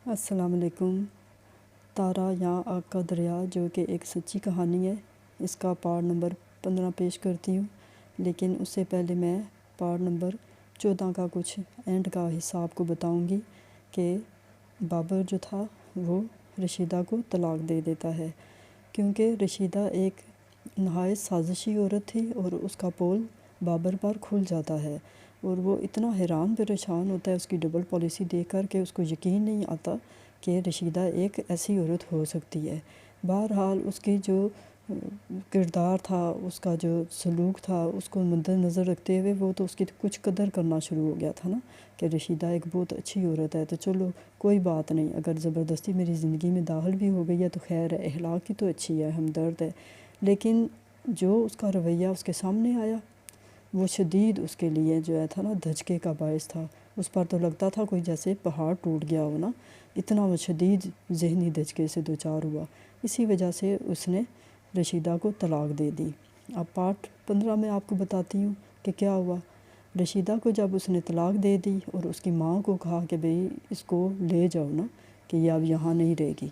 السلام علیکم۔ تارا یا آگ کا دریا جو کہ ایک سچی کہانی ہے، اس کا پارٹ نمبر 15 پیش کرتی ہوں، لیکن اس سے پہلے میں پارٹ نمبر 14 کا کچھ اینڈ کا حصہ آپ کو بتاؤں گی کہ بابر جو تھا وہ رشیدہ کو طلاق دے دیتا ہے، کیونکہ رشیدہ ایک نہایت سازشی عورت تھی اور اس کا پول بابر پر کھل جاتا ہے اور وہ اتنا حیران پریشان ہوتا ہے اس کی ڈبل پالیسی دیکھ کر کہ اس کو یقین نہیں آتا کہ رشیدہ ایک ایسی عورت ہو سکتی ہے۔ بہرحال اس کی جو کردار تھا، اس کا جو سلوک تھا، اس کو مد نظر رکھتے ہوئے وہ تو اس کی کچھ قدر کرنا شروع ہو گیا تھا نا کہ رشیدہ ایک بہت اچھی عورت ہے، تو چلو کوئی بات نہیں، اگر زبردستی میری زندگی میں داخل بھی ہو گئی ہے تو خیر ہے، اخلاق کی تو اچھی ہے، ہمدرد ہے۔ لیکن جو اس کا رویہ اس کے سامنے آیا وہ شدید اس کے لیے جو ہے تھا نا دھچکے کا باعث تھا۔ اس پر تو لگتا تھا کوئی جیسے پہاڑ ٹوٹ گیا ہو نا، اتنا وہ شدید ذہنی دھچکے سے دوچار ہوا۔ اسی وجہ سے اس نے رشیدہ کو طلاق دے دی۔ اب پارٹ 15 میں آپ کو بتاتی ہوں کہ کیا ہوا۔ رشیدہ کو جب اس نے طلاق دے دی اور اس کی ماں کو کہا کہ بھئی اس کو لے جاؤ نا، کہ یہ اب یہاں نہیں رہے گی،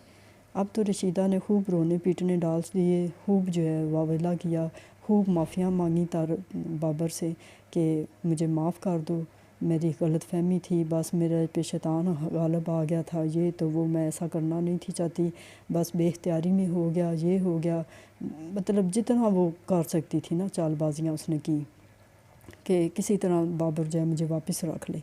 اب تو رشیدہ نے خوب رونے پیٹنے ڈال دیے، خوب جو ہے واویلا کیا، خوب معافیاں مانگی بابر سے کہ مجھے معاف کر دو، میری غلط فہمی تھی، بس میرے پہ شیطان غالب آ گیا تھا، یہ تو وہ میں ایسا کرنا نہیں تھی چاہتی، بس بے اختیاری میں ہو گیا، یہ ہو گیا، مطلب جتنا وہ کر سکتی تھی نا چال بازیاں اس نے کی کہ کسی طرح بابر جو ہے مجھے واپس رکھ لے۔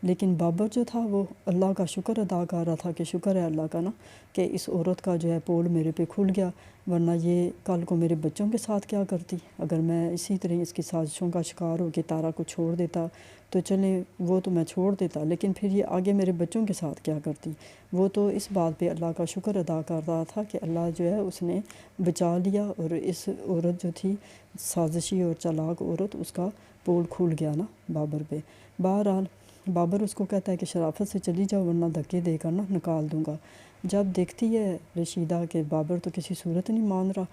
لیکن بابر جو تھا وہ اللہ کا شکر ادا کر رہا تھا کہ شکر ہے اللہ کا نا کہ اس عورت کا جو ہے پول میرے پہ کھل گیا، ورنہ یہ کل کو میرے بچوں کے ساتھ کیا کرتی اگر میں اسی طرح اس کی سازشوں کا شکار ہو کے تارا کو چھوڑ دیتا، تو چلیں وہ تو میں چھوڑ دیتا، لیکن پھر یہ آگے میرے بچوں کے ساتھ کیا کرتی۔ وہ تو اس بات پہ اللہ کا شکر ادا کر رہا تھا کہ اللہ جو ہے اس نے بچا لیا اور اس عورت جو تھی سازشی اور چالاک عورت، اس کا پول کھل گیا نا بابر پہ۔ بہرحال بابر اس کو کہتا ہے کہ شرافت سے چلی جاؤ ورنہ دھکے دے کر نا نکال دوں گا۔ جب دیکھتی ہے رشیدہ کہ بابر تو کسی صورت نہیں مان رہا،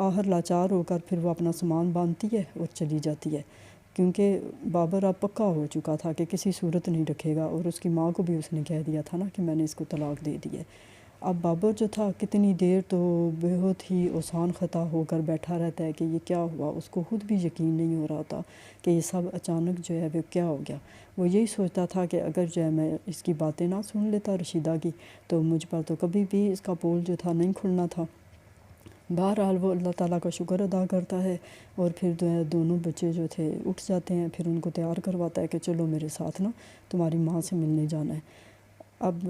آخر لاچار ہو کر پھر وہ اپنا سامان باندھتی ہے اور چلی جاتی ہے، کیونکہ بابر اب پکا ہو چکا تھا کہ کسی صورت نہیں رکھے گا، اور اس کی ماں کو بھی اس نے کہہ دیا تھا نا کہ میں نے اس کو طلاق دے دی ہے۔ اب بابر جو تھا کتنی دیر تو بہت ہی آسان خطا ہو کر بیٹھا رہتا ہے کہ یہ کیا ہوا، اس کو خود بھی یقین نہیں ہو رہا تھا کہ یہ سب اچانک جو ہے وہ کیا ہو گیا۔ وہ یہی سوچتا تھا کہ اگر جو ہے میں اس کی باتیں نہ سن لیتا رشیدہ کی، تو مجھ پر تو کبھی بھی اس کا پول جو تھا نہیں کھلنا تھا۔ بہرحال وہ اللہ تعالیٰ کا شکر ادا کرتا ہے اور پھر دونوں بچے جو تھے اٹھ جاتے ہیں، پھر ان کو تیار کرواتا ہے کہ چلو میرے ساتھ نا تمہاری ماں سے ملنے جانا ہے۔ اب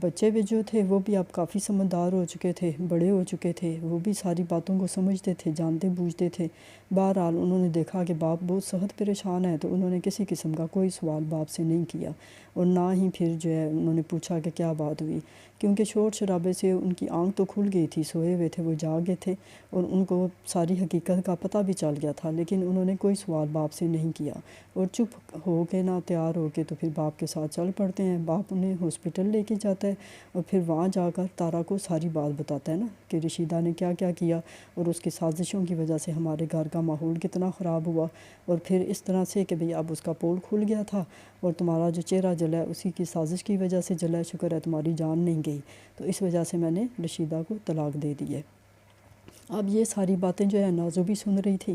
بچے بھی جو تھے وہ بھی اب کافی سمجھدار ہو چکے تھے، بڑے ہو چکے تھے، وہ بھی ساری باتوں کو سمجھتے تھے، جانتے بوجھتے تھے۔ بہرحال انہوں نے دیکھا کہ باپ بہت سخت پریشان ہے، تو انہوں نے کسی قسم کا کوئی سوال باپ سے نہیں کیا، اور نہ ہی پھر جو ہے انہوں نے پوچھا کہ کیا بات ہوئی، کیونکہ شور شرابے سے ان کی آنکھ تو کھل گئی تھی، سوئے ہوئے تھے، وہ جاگے تھے اور ان کو ساری حقیقت کا پتہ بھی چل گیا تھا، لیکن انہوں نے کوئی سوال باپ سے نہیں کیا اور چپ ہو کے نہ تیار ہو کے تو پھر باپ کے ساتھ چل پڑتے ہیں۔ باپ انہیں ہاسپٹل لے کے جاتا ہے اور پھر وہاں جا کر تارا کو ساری بات بتاتا ہے نا کہ رشیدہ نے کیا کیا کیا اور اس کی سازشوں کی وجہ سے ہمارے گھر کا ماحول کتنا خراب ہوا، اور پھر اس طرح سے کہ بھئی اب اس کا پول کھل گیا تھا اور تمہارا جو چہرہ جلا ہے اسی کی سازش کی وجہ سے جلا ہے، شکر ہے تمہاری جان نہیں گئی، تو اس وجہ سے میں نے رشیدہ کو طلاق دے دی ہے۔ اب یہ ساری باتیں جو ہے نازو بھی سن رہی تھی۔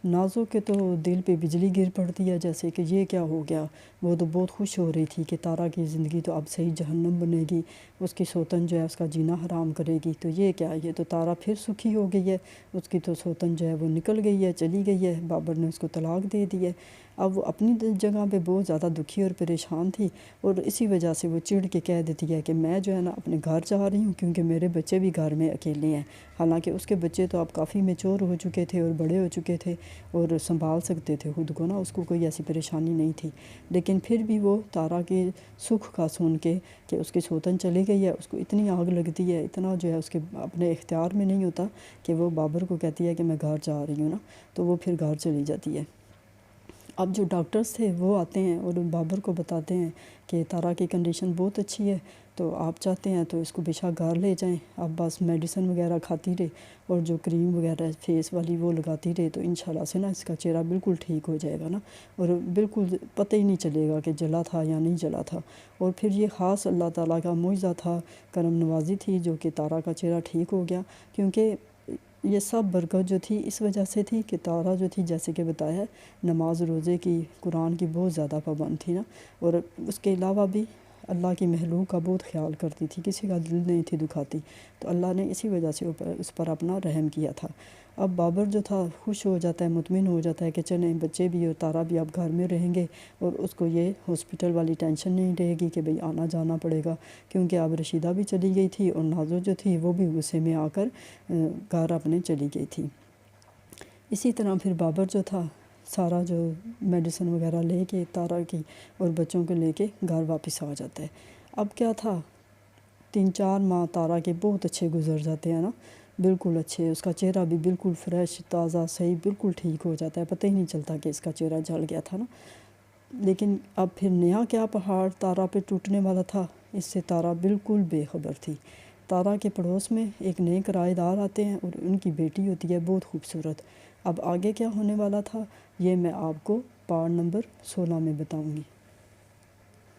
نازو کے تو دل پہ بجلی گر پڑتی ہے، جیسے کہ یہ کیا ہو گیا۔ وہ تو بہت خوش ہو رہی تھی کہ تارا کی زندگی تو اب صحیح جہنم بنے گی، اس کی سوتن جو ہے اس کا جینا حرام کرے گی، تو یہ کیا، یہ تو تارا پھر سکھی ہو گئی ہے، اس کی تو سوتن جو ہے وہ نکل گئی ہے، چلی گئی ہے، بابر نے اس کو طلاق دے دی ہے۔ اب وہ اپنی جگہ پہ بہت زیادہ دکھی اور پریشان تھی، اور اسی وجہ سے وہ چڑ کے کہہ دیتی ہے کہ میں جو ہے نا اپنے گھر جا رہی ہوں، کیونکہ میرے بچے بھی گھر میں اکیلے ہیں۔ حالانکہ اس کے بچے تو اب کافی میچور ہو چکے تھے اور بڑے ہو چکے تھے اور سنبھال سکتے تھے خود کو نا، اس کو کوئی ایسی پریشانی نہیں تھی، لیکن پھر بھی وہ تارا کے سکھ کا سن کے کہ اس کی سوتن چلی گئی ہے، اس کو اتنی آگ لگتی ہے، اتنا جو ہے اس کے اپنے اختیار میں نہیں ہوتا کہ وہ بابر کو کہتی ہے کہ میں گھر جا رہی ہوں نا، تو وہ پھر گھر چلی جاتی ہے۔ اب جو ڈاکٹرز تھے وہ آتے ہیں اور بابر کو بتاتے ہیں کہ تارا کی کنڈیشن بہت اچھی ہے، تو آپ چاہتے ہیں تو اس کو بے شک گھر لے جائیں، آپ بس میڈیسن وغیرہ کھاتی رہے اور جو کریم وغیرہ فیس والی وہ لگاتی رہے، تو انشاءاللہ سے نا اس کا چہرہ بالکل ٹھیک ہو جائے گا نا، اور بالکل پتہ ہی نہیں چلے گا کہ جلا تھا یا نہیں جلا تھا۔ اور پھر یہ خاص اللہ تعالیٰ کا معجزہ تھا، کرم نوازی تھی، جو کہ تارا کا چہرہ ٹھیک ہو گیا، کیونکہ یہ سب برکت جو تھی اس وجہ سے تھی کہ تارا جو تھی جیسے کہ بتایا ہے نماز روزے کی قرآن کی بہت زیادہ پابند تھی نا، اور اس کے علاوہ بھی اللہ کی مخلوق کا بہت خیال کرتی تھی، کسی کا دل نہیں تھی دکھاتی، تو اللہ نے اسی وجہ سے اس پر اپنا رحم کیا تھا۔ اب بابر جو تھا خوش ہو جاتا ہے، مطمئن ہو جاتا ہے کہ چلیں بچے بھی اور تارا بھی اب گھر میں رہیں گے، اور اس کو یہ ہاسپٹل والی ٹینشن نہیں رہے گی کہ بھئی آنا جانا پڑے گا، کیونکہ اب رشیدہ بھی چلی گئی تھی اور نازو جو تھی وہ بھی غصے میں آ کر گھر اپنے چلی گئی تھی۔ اسی طرح پھر بابر جو تھا سارا جو میڈیسن وغیرہ لے کے تارا کی اور بچوں کو لے کے گھر واپس آ جاتا ہے۔ اب کیا تھا 3-4 ماہ تارا کے بہت اچھے گزر جاتے ہیں نا، بالکل اچھے، اس کا چہرہ بھی بالکل فریش تازہ صحیح بالکل ٹھیک ہو جاتا ہے، پتہ ہی نہیں چلتا کہ اس کا چہرہ جل گیا تھا نا۔ لیکن اب پھر نیا کیا پہاڑ تارا پہ ٹوٹنے والا تھا، اس سے تارا بالکل بے خبر تھی۔ تارا کے پڑوس میں ایک نئے کرایہ دار آتے ہیں اور ان کی بیٹی ہوتی ہے بہت خوبصورت۔ اب آگے کیا ہونے والا تھا یہ میں آپ کو پارٹ نمبر 16 میں بتاؤں گی۔